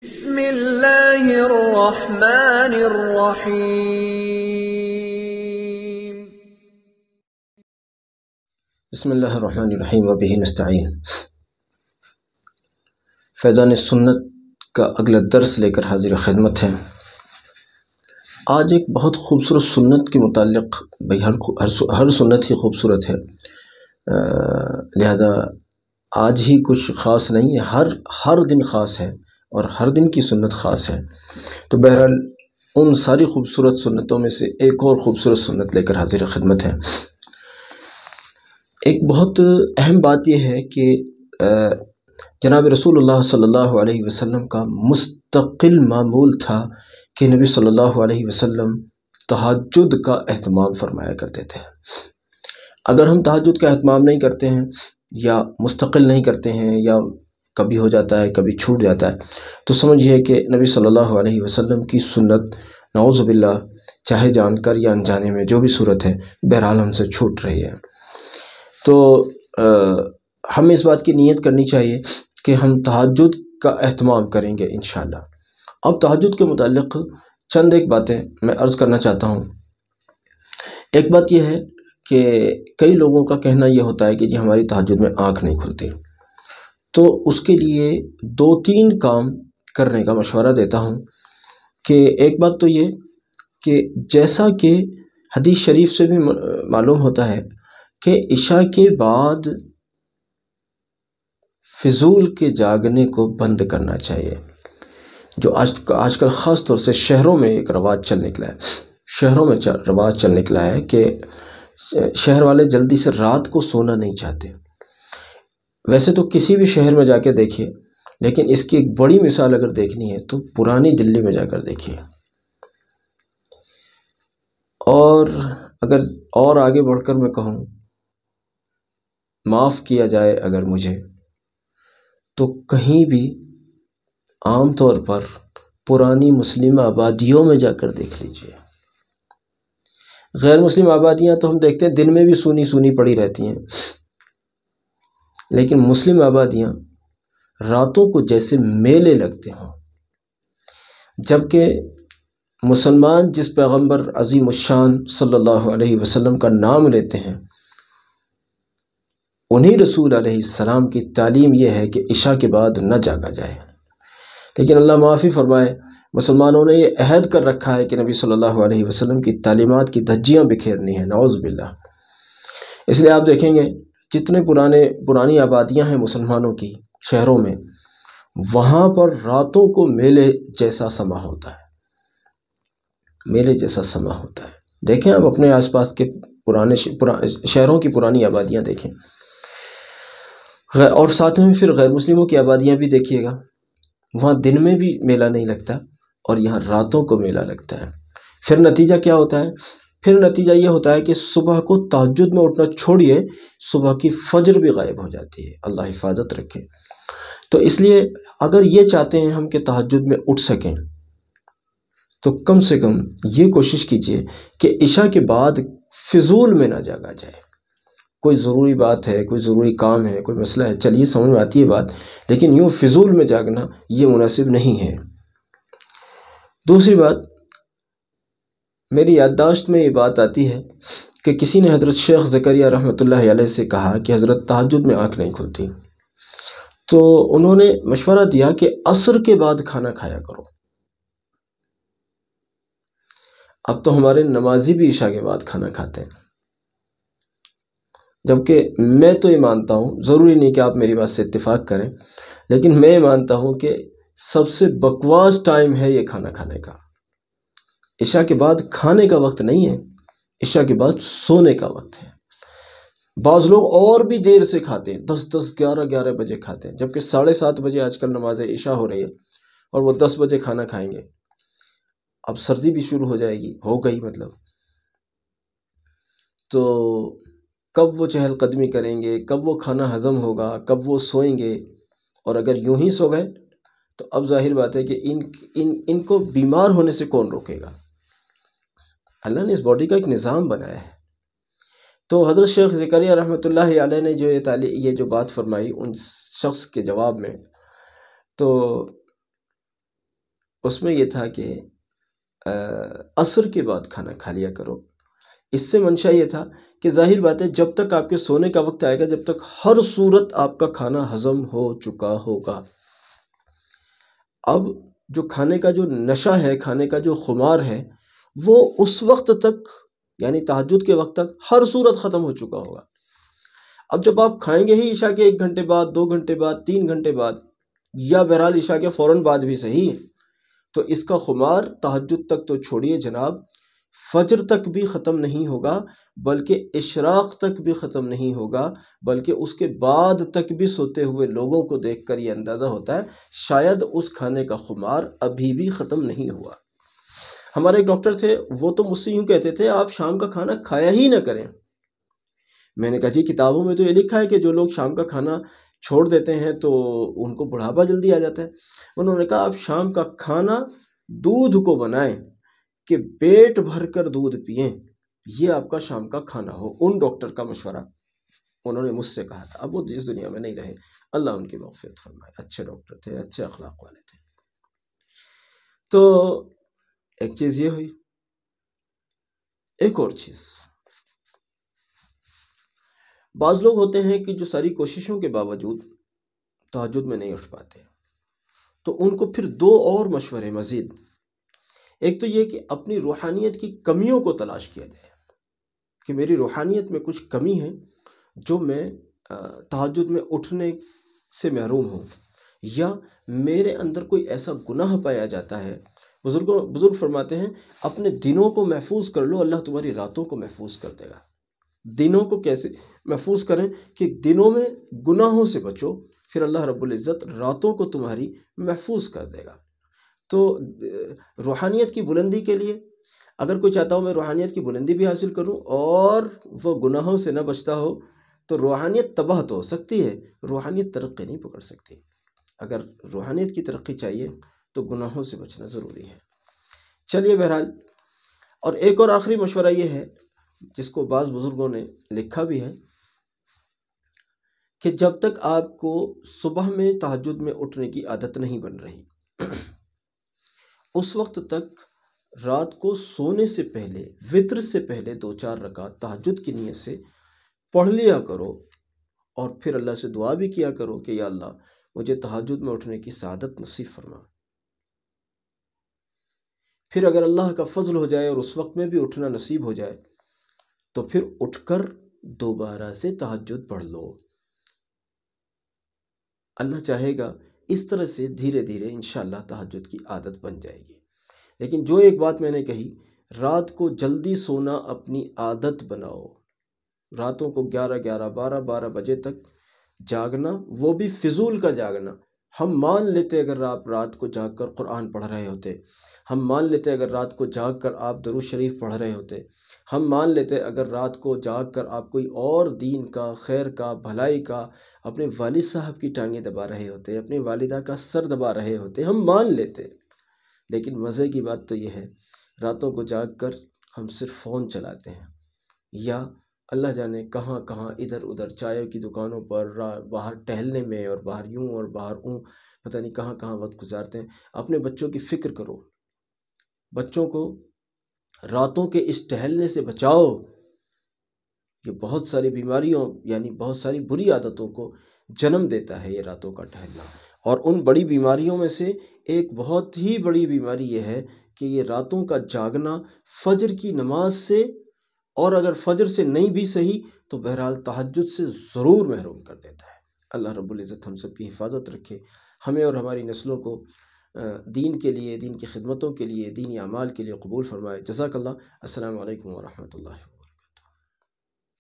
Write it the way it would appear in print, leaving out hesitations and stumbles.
بسم اللہ الرحمن الرحیم۔ بسم اللہ الرحمن الرحیم وبہ نستعین۔ فیضان سنت کا اگلا درس لے کر حاضر خدمت ہے۔ آج ایک بہت خوبصورت سنت کے متعلق، بھئی ہر سنت ہی خوبصورت ہے، لہذا آج ہی کچھ خاص نہیں ہے، ہر دن خاص ہے اور ہر دن کی سنت خاص ہے۔ تو بہرحال ان ساری خوبصورت سنتوں میں سے ایک اور خوبصورت سنت لے کر حاضر خدمت ہے۔ ایک بہت اہم بات یہ ہے کہ جناب رسول اللہ صلی اللہ علیہ وسلم کا مستقل معمول تھا کہ نبی صلی اللہ علیہ وسلم تہجد کا اہتمام فرمایا کرتے تھے۔ اگر ہم تہجد کا اہتمام نہیں کرتے ہیں یا مستقل نہیں کرتے ہیں یا کبھی ہو جاتا ہے کبھی چھوٹ جاتا ہے تو سمجھیے کہ نبی صلی اللہ علیہ وسلم کی سنت نعوذ باللہ چاہے جان کر یا انجانے میں جو بھی صورت ہے بہرحال ہم سے چھوٹ رہی ہے۔ تو ہمیں اس بات کی نیت کرنی چاہیے کہ ہم تہجد کا اہتمام کریں گے انشاءاللہ۔ اب تہجد کے متعلق چند ایک باتیں میں عرض کرنا چاہتا ہوں۔ ایک بات یہ ہے کہ کئی لوگوں کا کہنا یہ ہوتا ہے کہ جی ہماری تہجد میں آنکھ نہیں کھلتی، تو اس کے لیے 2-3 کام کرنے کا مشورہ دیتا ہوں کہ ایک بات تو یہ کہ جیسا کہ حدیث شریف سے بھی معلوم ہوتا ہے کہ عشاء کے بعد فضول کے جاگنے کو بند کرنا چاہیے، جو آج کل خاص طور سے شہروں میں ایک رواج چل نکلا ہے۔ شہروں میں رواج چل نکلا ہے کہ شہر والے جلدی سے رات کو سونا نہیں چاہتے۔ ویسے تو کسی بھی شہر میں جا کے دیکھیے، لیکن اس کی ایک بڑی مثال اگر دیکھنی ہے تو پرانی دلی میں جا کر دیکھیے۔ اور اگر اور آگے بڑھ کر میں کہوں، معاف کیا جائے اگر مجھے، تو کہیں بھی عام طور پر پرانی مسلم آبادیوں میں جا کر دیکھ لیجئے۔ غیر مسلم آبادیاں تو ہم دیکھتے ہیں دن میں بھی سونی سونی پڑی رہتی ہیں، لیکن مسلم آبادیاں راتوں کو جیسے میلے لگتے ہوں۔ جبکہ مسلمان جس پیغمبر عظیم الشان صلی اللہ علیہ وسلم کا نام لیتے ہیں، انہی رسول علیہ السلام کی تعلیم یہ ہے کہ عشاء کے بعد نہ جاگا جائے، لیکن اللہ معافی فرمائے مسلمانوں نے یہ عہد کر رکھا ہے کہ نبی صلی اللہ علیہ وسلم کی تعلیمات کی دھجیاں بکھیرنی ہیں، نعوذ باللہ۔ اس لیے آپ دیکھیں گے جتنے پرانی آبادیاں ہیں مسلمانوں کی شہروں میں، وہاں پر راتوں کو میلے جیسا سما ہوتا ہے، میلے جیسا سما ہوتا ہے۔ دیکھیں آپ اپنے آس پاس کے پرانے شہروں کی پرانی آبادیاں دیکھیں، اور ساتھ میں پھر غیر مسلموں کی آبادیاں بھی دیکھیے گا، وہاں دن میں بھی میلہ نہیں لگتا اور یہاں راتوں کو میلہ لگتا ہے۔ پھر نتیجہ کیا ہوتا ہے؟ پھر نتیجہ یہ ہوتا ہے کہ صبح کو تہجد میں اٹھنا چھوڑیے، صبح کی فجر بھی غائب ہو جاتی ہے، اللہ حفاظت رکھے۔ تو اس لیے اگر یہ چاہتے ہیں ہم کہ تہجد میں اٹھ سکیں تو کم سے کم یہ کوشش کیجئے کہ عشاء کے بعد فضول میں نہ جاگا جائے۔ کوئی ضروری بات ہے، کوئی ضروری کام ہے، کوئی مسئلہ ہے، چلیے سمجھ میں آتی ہے بات، لیکن یوں فضول میں جاگنا یہ مناسب نہیں ہے۔ دوسری بات، میری یادداشت میں یہ بات آتی ہے کہ کسی نے حضرت شیخ زکریا رحمۃ اللہ علیہ سے کہا کہ حضرت تہجد میں آنکھ نہیں کھلتی، تو انہوں نے مشورہ دیا کہ عصر کے بعد کھانا کھایا کرو۔ اب تو ہمارے نمازی بھی عشاء کے بعد کھانا کھاتے ہیں، جبکہ میں تو یہ مانتا ہوں، ضروری نہیں کہ آپ میری بات سے اتفاق کریں، لیکن میں یہ مانتا ہوں کہ سب سے بکواس ٹائم ہے یہ کھانا کھانے کا۔ عشاء کے بعد کھانے کا وقت نہیں ہے، عشاء کے بعد سونے کا وقت ہے۔ بعض لوگ اور بھی دیر سے کھاتے ہیں، 10-10 11-11 بجے کھاتے ہیں، جبکہ 7:30 بجے آج کل نماز عشاء ہو رہی ہے اور وہ 10 بجے کھانا کھائیں گے۔ اب سردی بھی شروع ہو جائے گی، ہو گئی مطلب، تو کب وہ چہل قدمی کریں گے، کب وہ کھانا ہضم ہوگا، کب وہ سوئیں گے، اور اگر یوں ہی سو گئے تو اب ظاہر بات ہے کہ ان کو بیمار ہونے سے کون روکے گا؟ اللہ نے اس باڈی کا ایک نظام بنایا ہے۔ تو حضرت شیخ زکریا رحمۃ اللہ علیہ نے جو یہ جو بات فرمائی ان شخص کے جواب میں، تو اس میں یہ تھا کہ عصر کے بعد کھانا کھا لیا کرو۔ اس سے منشا یہ تھا کہ ظاہر بات ہے جب تک آپ کے سونے کا وقت آئے گا جب تک ہر صورت آپ کا کھانا ہضم ہو چکا ہوگا۔ اب جو کھانے کا جو نشہ ہے، کھانے کا جو خمار ہے، وہ اس وقت تک یعنی تہجد کے وقت تک ہر صورت ختم ہو چکا ہوگا۔ اب جب آپ کھائیں گے ہی عشاء کے 1 گھنٹے بعد، 2 گھنٹے بعد، 3 گھنٹے بعد، یا بہرحال عشاء کے فوراً بعد بھی صحیح، تو اس کا خمار تہجد تک تو چھوڑیے جناب، فجر تک بھی ختم نہیں ہوگا، بلکہ اشراق تک بھی ختم نہیں ہوگا، بلکہ اس کے بعد تک بھی سوتے ہوئے لوگوں کو دیکھ کر یہ اندازہ ہوتا ہے شاید اس کھانے کا خمار ابھی بھی ختم نہیں ہوا۔ ہمارے ایک ڈاکٹر تھے، وہ تو مجھ سے یوں کہتے تھے آپ شام کا کھانا کھایا ہی نہ کریں۔ میں نے کہا جی کتابوں میں تو یہ لکھا ہے کہ جو لوگ شام کا کھانا چھوڑ دیتے ہیں تو ان کو بڑھاپا جلدی آ جاتا ہے۔ انہوں نے کہا آپ شام کا کھانا دودھ کو بنائیں کہ پیٹ بھر کر دودھ پئیں، یہ آپ کا شام کا کھانا ہو۔ ان ڈاکٹر کا مشورہ انہوں نے مجھ سے کہا تھا، اب وہ اس دنیا میں نہیں رہے، اللہ ان کی مغفرت فرمائے، اچھے ڈاکٹر تھے، اچھے اخلاق والے تھے۔ تو ایک چیز یہ ہوئی، ایک اور چیز، بعض لوگ ہوتے ہیں کہ جو ساری کوششوں کے باوجود تہجد میں نہیں اٹھ پاتے، تو ان کو پھر 2 اور مشورے مزید۔ ایک تو یہ کہ اپنی روحانیت کی کمیوں کو تلاش کیا جائے کہ میری روحانیت میں کچھ کمی ہے جو میں تہجد میں اٹھنے سے محروم ہوں، یا میرے اندر کوئی ایسا گناہ پایا جاتا ہے۔ بزرگ فرماتے ہیں اپنے دنوں کو محفوظ کر لو، اللہ تمہاری راتوں کو محفوظ کر دے گا۔ دنوں کو کیسے محفوظ کریں کہ دنوں میں گناہوں سے بچو، پھر اللہ رب العزت راتوں کو تمہاری محفوظ کر دے گا۔ تو روحانیت کی بلندی کے لیے اگر کوئی چاہتا ہو میں روحانیت کی بلندی بھی حاصل کروں اور وہ گناہوں سے نہ بچتا ہو، تو روحانیت تباہ تو ہو سکتی ہے، روحانیت ترقی نہیں پکڑ سکتی۔ اگر روحانیت کی ترقی چاہیے تو گناہوں سے بچنا ضروری ہے۔ چلیے بہرحال، اور ایک اور آخری مشورہ یہ ہے جس کو بعض بزرگوں نے لکھا بھی ہے کہ جب تک آپ کو صبح میں تہجد میں اٹھنے کی عادت نہیں بن رہی، اس وقت تک رات کو سونے سے پہلے، وتر سے پہلے 2-4 رکعت تہجد کی نیت سے پڑھ لیا کرو، اور پھر اللہ سے دعا بھی کیا کرو کہ یا اللہ مجھے تہجد میں اٹھنے کی سعادت نصیب فرما۔ پھر اگر اللہ کا فضل ہو جائے اور اس وقت میں بھی اٹھنا نصیب ہو جائے تو پھر اٹھ کر دوبارہ سے تہجد پڑھ لو۔ اللہ چاہے گا اس طرح سے دھیرے دھیرے انشاءاللہ تہجد کی عادت بن جائے گی۔ لیکن جو ایک بات میں نے کہی، رات کو جلدی سونا اپنی عادت بناؤ۔ راتوں کو 11 12 بجے تک جاگنا، وہ بھی فضول کا جاگنا۔ ہم مان لیتے اگر آپ رات کو جاگ کر قرآن پڑھ رہے ہوتے، ہم مان لیتے اگر رات کو جاگ کر آپ درود شریف پڑھ رہے ہوتے، ہم مان لیتے اگر رات کو جاگ کر آپ کوئی اور دین کا، خیر کا، بھلائی کا، اپنے والد صاحب کی ٹانگیں دبا رہے ہوتے، اپنی والدہ کا سر دبا رہے ہوتے، ہم مان لیتے۔ لیکن مزے کی بات تو یہ ہے راتوں کو جاگ کر ہم صرف فون چلاتے ہیں، یا اللہ جانے کہاں کہاں ادھر ادھر چائے کی دکانوں پر، باہر ٹہلنے میں، اور باہر یوں اور باہر اوں، پتہ نہیں کہاں کہاں وقت گزارتے ہیں۔ اپنے بچوں کی فکر کرو، بچوں کو راتوں کے اس ٹہلنے سے بچاؤ۔ یہ بہت ساری بیماریوں یعنی بہت ساری بری عادتوں کو جنم دیتا ہے یہ راتوں کا ٹہلنا، اور ان بڑی بیماریوں میں سے ایک بہت ہی بڑی بیماری یہ ہے کہ یہ راتوں کا جاگنا فجر کی نماز سے، اور اگر فجر سے نہیں بھی صحیح تو بہرحال تہجد سے ضرور محروم کر دیتا ہے۔ اللہ رب العزت ہم سب کی حفاظت رکھے، ہمیں اور ہماری نسلوں کو دین کے لیے، دین کی خدمتوں کے لیے، دینی اعمال کے لیے قبول فرمائے۔ جزاک اللہ۔ السلام علیکم ورحمۃ اللہ۔